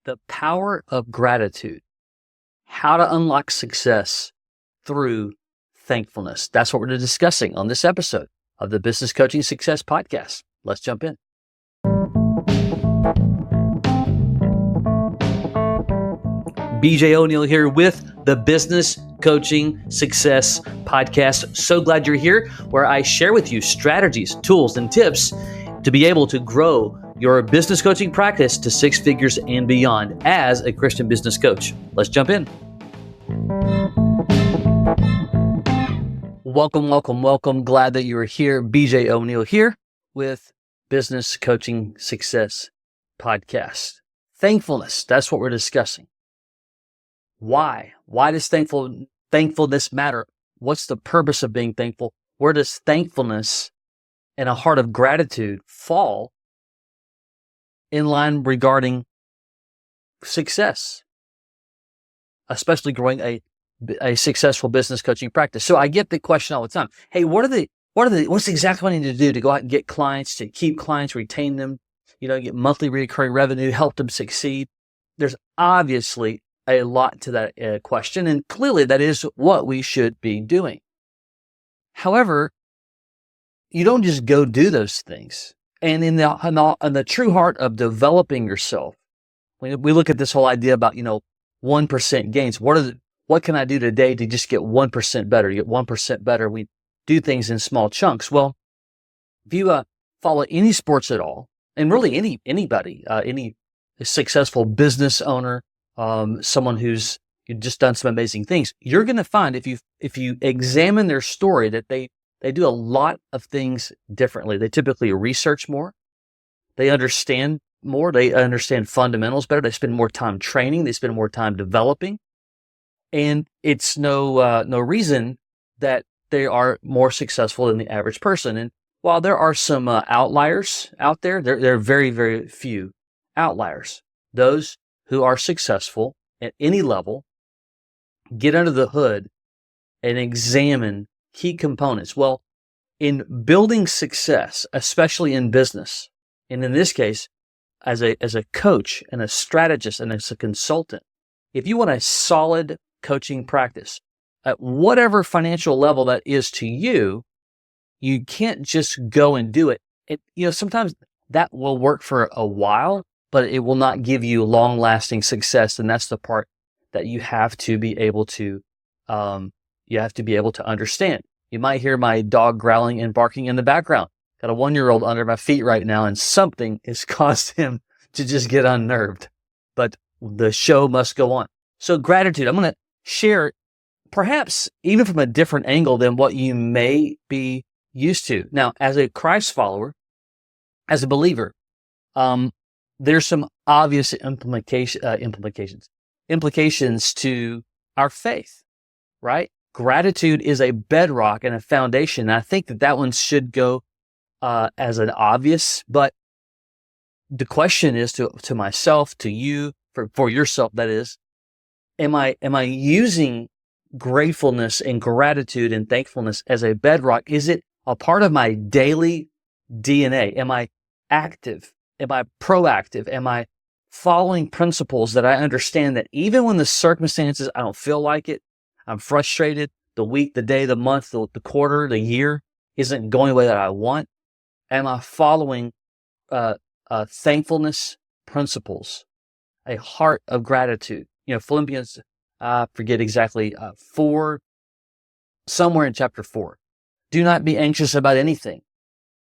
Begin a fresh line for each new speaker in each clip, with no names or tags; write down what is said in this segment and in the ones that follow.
The power of gratitude. How to unlock success through thankfulness. That's what we're discussing on this episode of the Business Coaching Success Podcast. Let's jump in. BJ O'Neill here with the Business Coaching Success Podcast. So glad you're here, where I share with you strategies, tools, and tips to be able to grow your business coaching practice to six figures and beyond as a Christian business coach. Let's jump in. Welcome. Glad that you are here. BJ O'Neill here with Business Coaching Success Podcast. Thankfulness, that's what we're discussing. Why? Why does thankfulness matter? What's the purpose of being thankful? Where does thankfulness and a heart of gratitude fall in line regarding success, especially growing a successful business coaching practice? So I get the question all the time. Hey, what's exactly what I need to do to go out and get clients, to keep clients, retain them, get monthly recurring revenue, help them succeed? There's obviously a lot to that question, and clearly that is what we should be doing. However, you don't just go do those things. And in the true heart of developing yourself, we look at this whole idea about 1% gains. What can I do today to just get 1% better? You get 1% better. We do things in small chunks. Well, if you follow any sports at all, and really anybody, any successful business owner, someone who's just done some amazing things, you're going to find if you examine their story that they do a lot of things differently. They typically research more. They understand more. They understand fundamentals better. They spend more time training. They spend more time developing. And it's no reason that they are more successful than the average person. And while there are some outliers out there, there are very, very few outliers. Those who are successful at any level get under the hood and examine key components. Well, in building success, especially in business, and in this case, as a coach and a strategist and as a consultant, if you want a solid coaching practice at whatever financial level that is to you, you can't just go and do it. Sometimes that will work for a while, but it will not give you long-lasting success, and that's the part that you have to be able to understand. You might hear my dog growling and barking in the background. Got a 1-year-old under my feet right now, and something has caused him to just get unnerved. But the show must go on. So gratitude, I'm going to share perhaps even from a different angle than what you may be used to. Now, as a Christ follower, as a believer, there's some obvious implications to our faith, right? Gratitude is a bedrock and a foundation. And I think that one should go as an obvious, but the question is to myself, to you, for yourself, that is, am I using gratefulness and gratitude and thankfulness as a bedrock? Is it a part of my daily DNA? Am I active? Am I proactive? Am I following principles that I understand that even when the circumstances, I don't feel like it, I'm frustrated, the week, the day, the month, the quarter, the year isn't going the way that I want? Am I following thankfulness principles, a heart of gratitude? Philippians, I forget exactly, 4, somewhere in chapter 4. Do not be anxious about anything,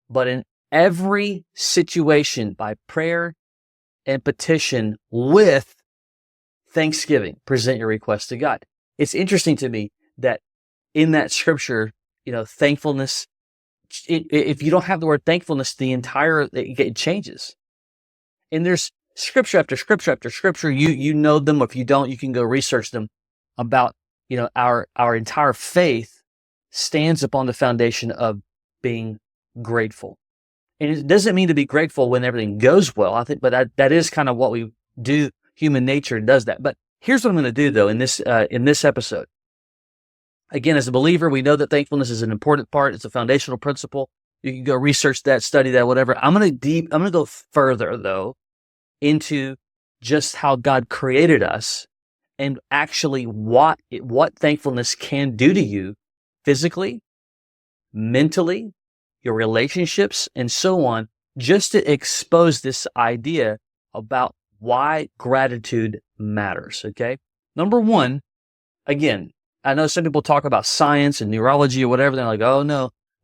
but in every situation by prayer and petition with thanksgiving, present your request to God. It's interesting to me that in that scripture, thankfulness, if you don't have the word thankfulness, it changes. And there's scripture after scripture after scripture. You know them, or if you don't, you can go research them about, our entire faith stands upon the foundation of being grateful. And it doesn't mean to be grateful when everything goes well, I think, but that is kind of what we do. Human nature does that. But here's what I'm going to do, though, in this episode. Again, as a believer, we know that thankfulness is an important part. It's a foundational principle. You can go research that, study that, whatever. I'm going to go further, though, into just how God created us and actually what thankfulness can do to you physically, mentally, your relationships, and so on, just to expose this idea about why gratitude matters, okay? Number one, again, I know some people talk about science and neurology or whatever. They're like, oh,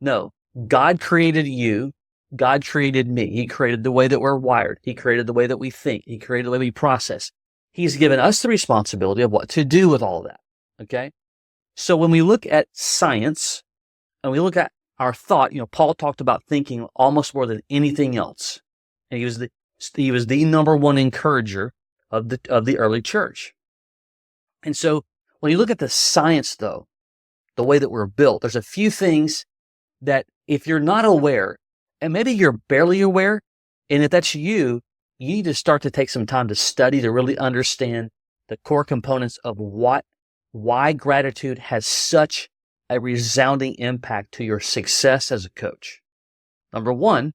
no. God created you. God created me. He created the way that we're wired. He created the way that we think. He created the way we process. He's given us the responsibility of what to do with all of that, okay? So when we look at science and we look at our thought, Paul talked about thinking almost more than anything else. And he was the number one encourager of the early church. And so when you look at the science, though, the way that we're built, there's a few things that if you're not aware, and maybe you're barely aware, and if that's you need to start to take some time to study to really understand the core components of why gratitude has such a resounding impact to your success as a coach. Number one,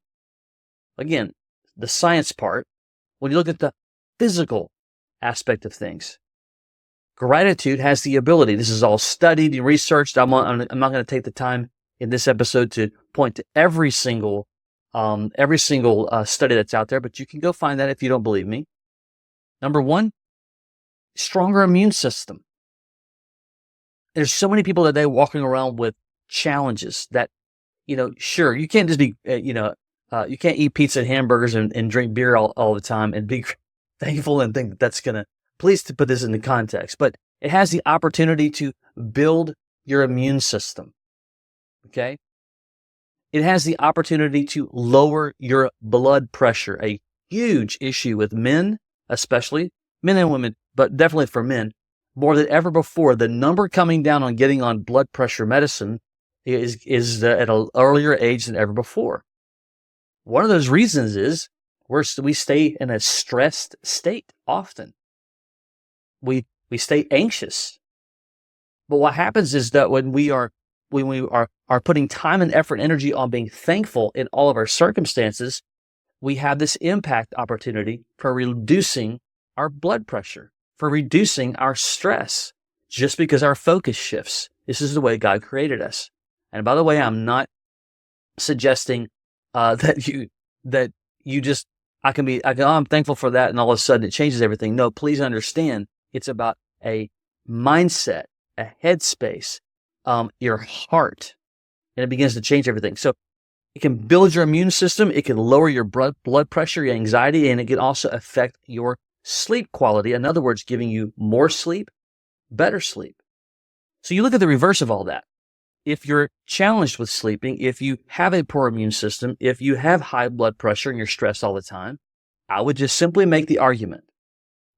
again, the science part, when you look at the physical aspect of things, gratitude has the ability, this is all studied and researched. I'm not going to take the time in this episode to point to every single study that's out there, but you can go find that if you don't believe me. Number one, stronger immune system. There's so many people today walking around with challenges that, sure, you can't just be, you can't eat pizza and hamburgers and drink beer all the time and be thankful and think that's going to, please to put this into context, but it has the opportunity to build your immune system, okay? It has the opportunity to lower your blood pressure, a huge issue with men, especially men and women, but definitely for men, more than ever before. The number coming down on getting on blood pressure medicine is at an earlier age than ever before. One of those reasons is we stay in a stressed state often. We stay anxious. But what happens is that when we are putting time and effort and energy on being thankful in all of our circumstances, we have this impact opportunity for reducing our blood pressure, for reducing our stress, just because our focus shifts. This is the way God created us. And by the way, I'm not suggesting that you just, I'm thankful for that, and all of a sudden it changes everything. No, please understand, it's about a mindset, a headspace, your heart, and it begins to change everything. So it can build your immune system, it can lower your blood pressure, your anxiety, and it can also affect your sleep quality. In other words, giving you more sleep, better sleep. So you look at the reverse of all that. If you're challenged with sleeping, if you have a poor immune system, if you have high blood pressure and you're stressed all the time, I would just simply make the argument,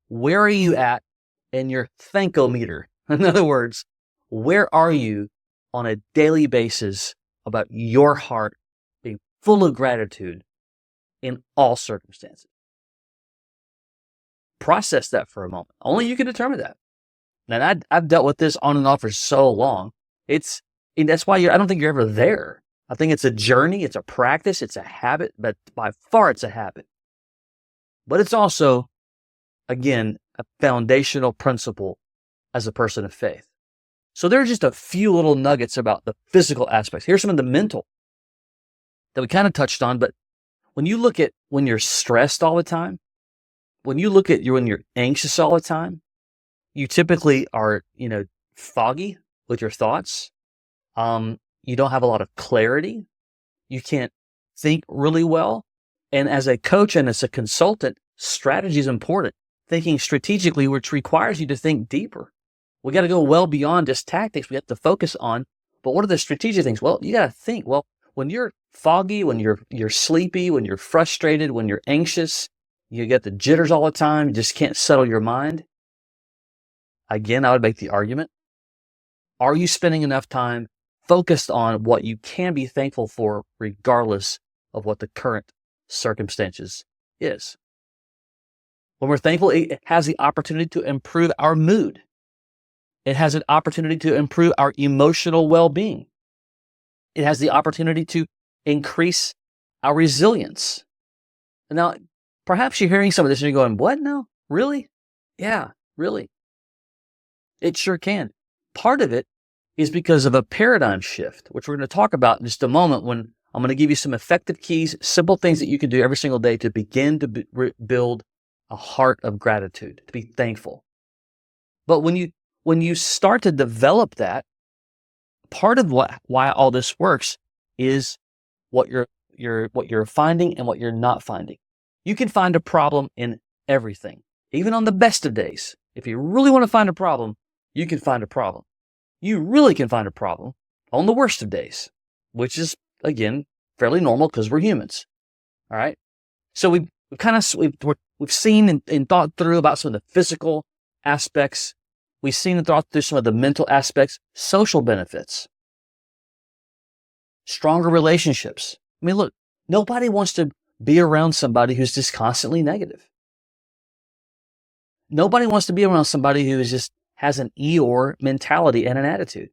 where are you at in your thankometer? In other words, where are you on a daily basis about your heart being full of gratitude in all circumstances? Process that for a moment. Only you can determine that. And I've dealt with this on and off for so long. And that's why I don't think you're ever there. I think it's a journey, it's a practice, it's a habit, but by far it's a habit. But it's also, again, a foundational principle as a person of faith. So there are just a few little nuggets about the physical aspects. Here's some of the mental that we kind of touched on, but when you look at when you're stressed all the time, when you look at when you're anxious all the time, you typically are, foggy with your thoughts. You don't have a lot of clarity. You can't think really well. And as a coach and as a consultant, strategy is important. Thinking strategically, which requires you to think deeper. We got to go well beyond just tactics. We have to focus on, but what are the strategic things? Well, you got to think, well, when you're foggy, when you're sleepy, when you're frustrated, when you're anxious, you get the jitters all the time, you just can't settle your mind. Again, I would make the argument, are you spending enough time focused on what you can be thankful for regardless of what the current circumstances is? When we're thankful, it has the opportunity to improve our mood. It has an opportunity to improve our emotional well-being. It has the opportunity to increase our resilience. Now, perhaps you're hearing some of this and you're going, what? No, Really? Yeah, really. It sure can. Part of it is because of a paradigm shift, which we're going to talk about in just a moment when I'm going to give you some effective keys, simple things that you can do every single day to begin to build a heart of gratitude, to be thankful. But when you start to develop that, part of why all this works is what you're finding and what you're not finding. You can find a problem in everything, even on the best of days. If you really want to find a problem, you can find a problem. You really can find a problem on the worst of days, which is, again, fairly normal because we're humans. All right. So we've seen and thought through about some of the physical aspects. We've seen and thought through some of the mental aspects, social benefits, stronger relationships. I mean, look, nobody wants to be around somebody who's just constantly negative. Nobody wants to be around somebody who is just has an Eeyore mentality and an attitude.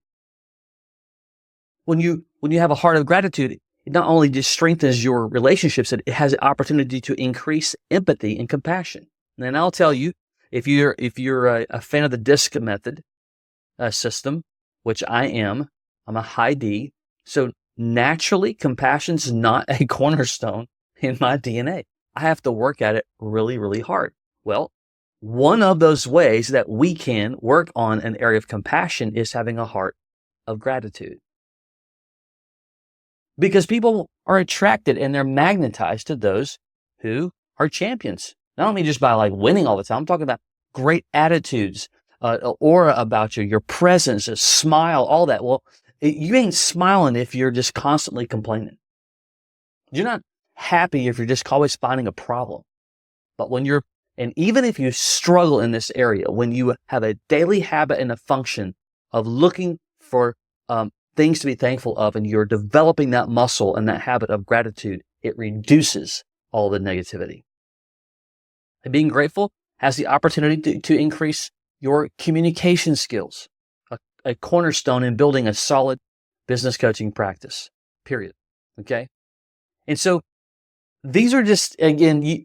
When you have a heart of gratitude, it not only just strengthens your relationships, it has the opportunity to increase empathy and compassion. And I'll tell you, if you're a fan of the DISC method system, which I'm a high D, so naturally compassion's not a cornerstone in my DNA. I have to work at it really, really hard. Well, one of those ways that we can work on an area of compassion is having a heart of gratitude. Because people are attracted and they're magnetized to those who are champions. Not only just by like winning all the time, I'm talking about great attitudes, aura about you, your presence, a smile, all that. Well, you ain't smiling if you're just constantly complaining. You're not happy if you're just always finding a problem. But and even if you struggle in this area, when you have a daily habit and a function of looking for things to be thankful of, and you're developing that muscle and that habit of gratitude, it reduces all the negativity. And being grateful has the opportunity to increase your communication skills, a cornerstone in building a solid business coaching practice, period. Okay? And so these are just, again,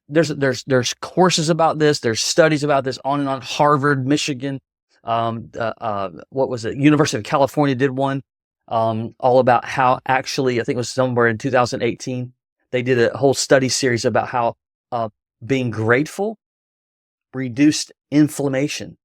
there's courses about this, there's studies about this on and on. Harvard, Michigan, what was it? University of California did one, all about how actually, I think it was somewhere in 2018, they did a whole study series about how being grateful reduced inflammation.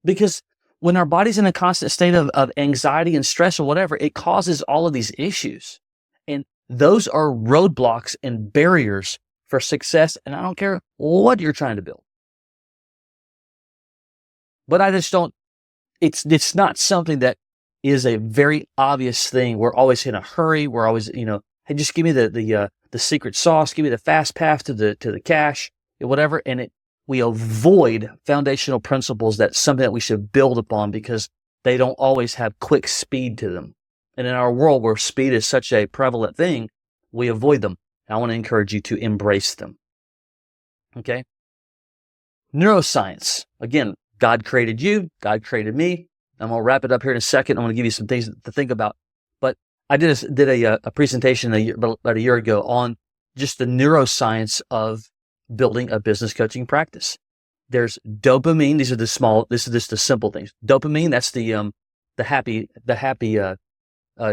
Because when our body's in a constant state of anxiety and stress or whatever, it causes all of these issues. And those are roadblocks and barriers for success. And I don't care what you're trying to build. But I just don't, it's not something that is a very obvious thing. We're always in a hurry. We're always, hey, just give me the secret sauce, give me the fast path to the cash, whatever. And we avoid foundational principles that's something that we should build upon because they don't always have quick speed to them. And in our world where speed is such a prevalent thing, we avoid them. I want to encourage you to embrace them. Okay? Neuroscience. Again, God created you. God created me. I'm going to wrap it up here in a second. I'm going to give you some things to think about. But I did a presentation about a year ago on just the neuroscience of building a business coaching practice. There's dopamine. This is just the simple things. Dopamine, that's the happy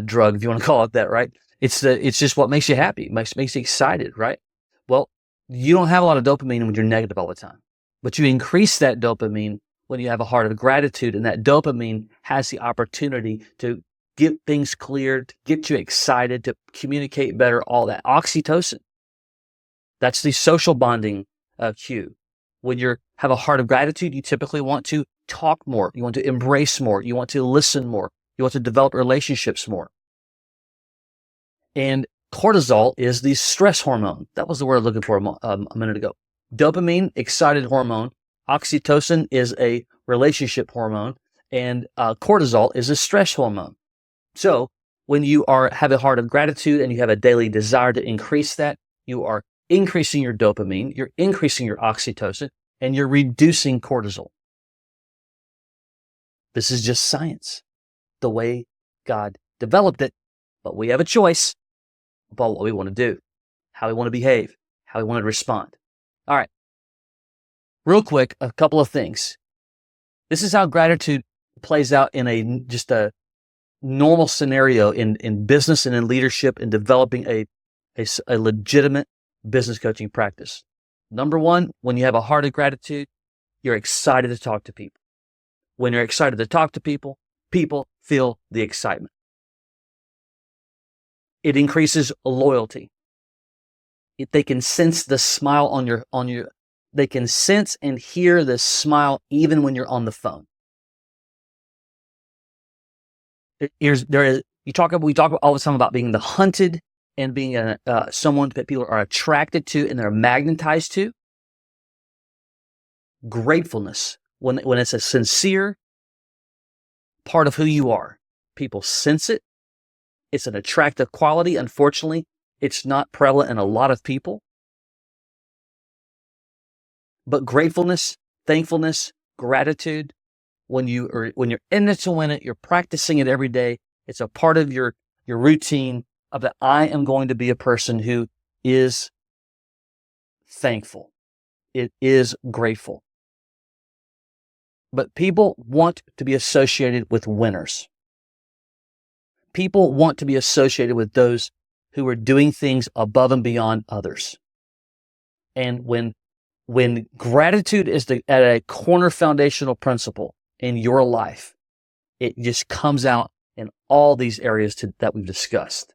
drug, if you want to call it that, right? It's just what makes you happy, makes you excited, right? Well, you don't have a lot of dopamine when you're negative all the time, but you increase that dopamine when you have a heart of gratitude, and that dopamine has the opportunity to get things cleared, to get you excited, to communicate better, all that. Oxytocin, that's the social bonding cue. When you have a heart of gratitude, you typically want to talk more, you want to embrace more, you want to listen more, you want to develop relationships more. And cortisol is the stress hormone. That was the word I was looking for a minute ago. Dopamine, excited hormone. Oxytocin is a relationship hormone. And cortisol is a stress hormone. So when you have a heart of gratitude and you have a daily desire to increase that, you are increasing your dopamine, you're increasing your oxytocin, and you're reducing cortisol. This is just science, the way God developed it. But we have a choice about what we want to do, how we want to behave, how we want to respond. All right. Real quick, a couple of things. This is how gratitude plays out in just a normal scenario in business and in leadership and developing a legitimate business coaching practice. Number one, when you have a heart of gratitude, you're excited to talk to people. When you're excited to talk to people, people feel the excitement. It increases loyalty. They can sense the smile on your, they can sense and hear the smile even when you're on the phone. We talk all the time about being the hunted and being someone that people are attracted to and they're magnetized to. Gratefulness, when it's a sincere part of who you are, people sense it. It's an attractive quality. Unfortunately, it's not prevalent in a lot of people. But gratefulness, thankfulness, gratitude, when you're in it to win it, you're practicing it every day. It's a part of your routine of that I am going to be a person who is thankful. It is grateful. But people want to be associated with winners. People want to be associated with those who are doing things above and beyond others. And when gratitude is at a corner foundational principle in your life, it just comes out in all these areas that we've discussed.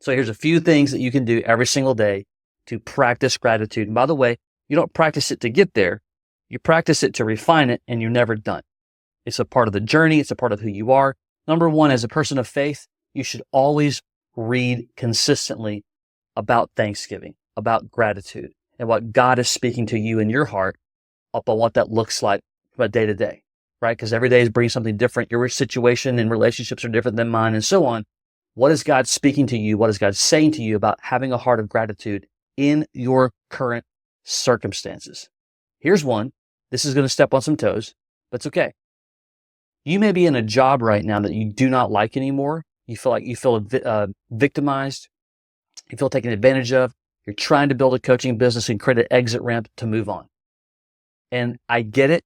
So here's a few things that you can do every single day to practice gratitude. And by the way, you don't practice it to get there. You practice it to refine it, and you're never done. It's a part of the journey. It's a part of who you are. Number one, as a person of faith, you should always read consistently about Thanksgiving, about gratitude, and what God is speaking to you in your heart about what that looks like from a day to day, right? Because every day is bringing something different. Your situation and relationships are different than mine and so on. What is God speaking to you? What is God saying to you about having a heart of gratitude in your current circumstances? Here's one. This is going to step on some toes, but it's okay. You may be in a job right now that you do not like anymore. You feel victimized. You feel taken advantage of. You're trying to build a coaching business and create an exit ramp to move on. And I get it,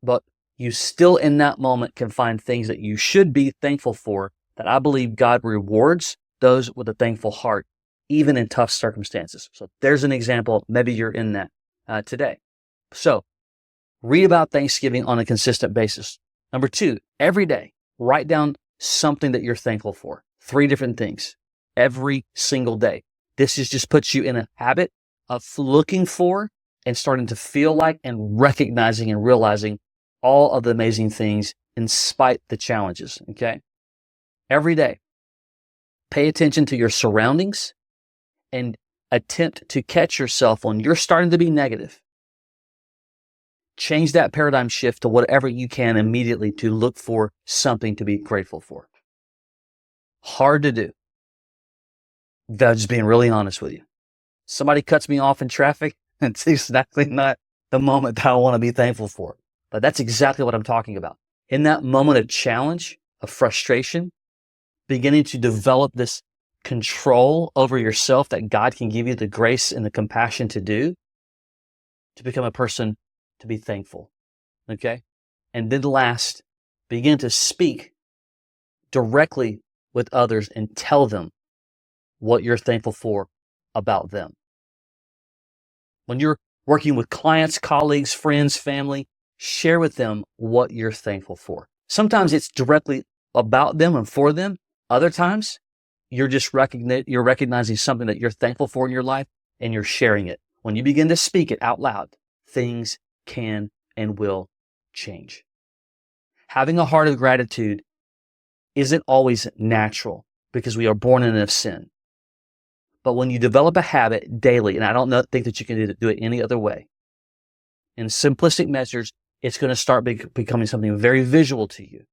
but you still in that moment can find things that you should be thankful for, that I believe God rewards those with a thankful heart, even in tough circumstances. So there's an example. Maybe you're in that today. So read about Thanksgiving on a consistent basis. Number two, every day, write down something that you're thankful for. 3 different things every single day. This just puts you in a habit of looking for and starting to feel like and recognizing and realizing all of the amazing things in spite the challenges, okay? Every day, pay attention to your surroundings and attempt to catch yourself when you're starting to be negative. Change that paradigm shift to whatever you can immediately to look for something to be grateful for. Hard to do. That's just being really honest with you. Somebody cuts me off in traffic, and it's exactly not the moment that I want to be thankful for. But that's exactly what I'm talking about. In that moment of challenge, of frustration, beginning to develop this control over yourself that God can give you the grace and the compassion to do, to become a person to be thankful. Okay? And then last, begin to speak directly with others and tell them what you're thankful for about them. When you're working with clients, colleagues, friends, family, share with them what you're thankful for. Sometimes it's directly about them and for them. Other times, you're just recognizing something that you're thankful for in your life and you're sharing it. When you begin to speak it out loud, things can and will change. Having a heart of gratitude isn't always natural because we are born in a sin. But when you develop a habit daily, and I don't think that you can do it any other way, in simplistic measures, it's going to start becoming something very visual to you.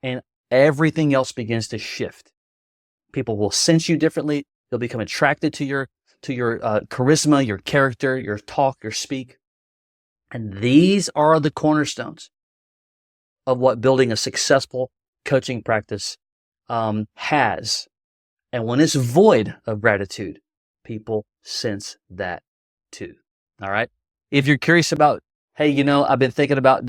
And everything else begins to shift. People will sense you differently. They'll become attracted to your charisma, your character, your talk, your speak. And these are the cornerstones of what building a successful coaching practice has. And when it's void of gratitude, people sense that too. All right? If you're curious about, hey, I've been thinking about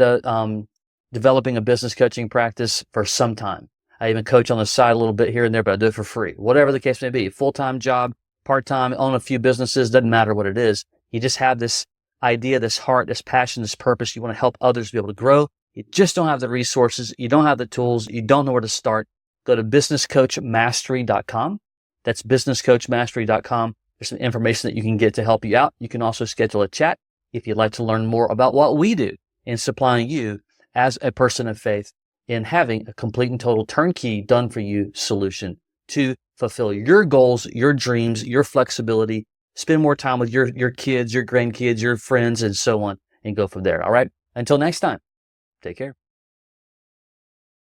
developing a business coaching practice for some time. I even coach on the side a little bit here and there, but I do it for free. Whatever the case may be, full-time job, part-time, own a few businesses, doesn't matter what it is. You just have this idea, this heart, this passion, this purpose. You want to help others be able to grow. You just don't have the resources. You don't have the tools. You don't know where to start. Go to businesscoachmastery.com. That's businesscoachmastery.com. There's some information that you can get to help you out. You can also schedule a chat if you'd like to learn more about what we do in supplying you as a person of faith in having a complete and total turnkey done for you solution to fulfill your goals, your dreams, your flexibility, spend more time with your kids, your grandkids, your friends, and so on, and go from there. All right. Until next time, take care.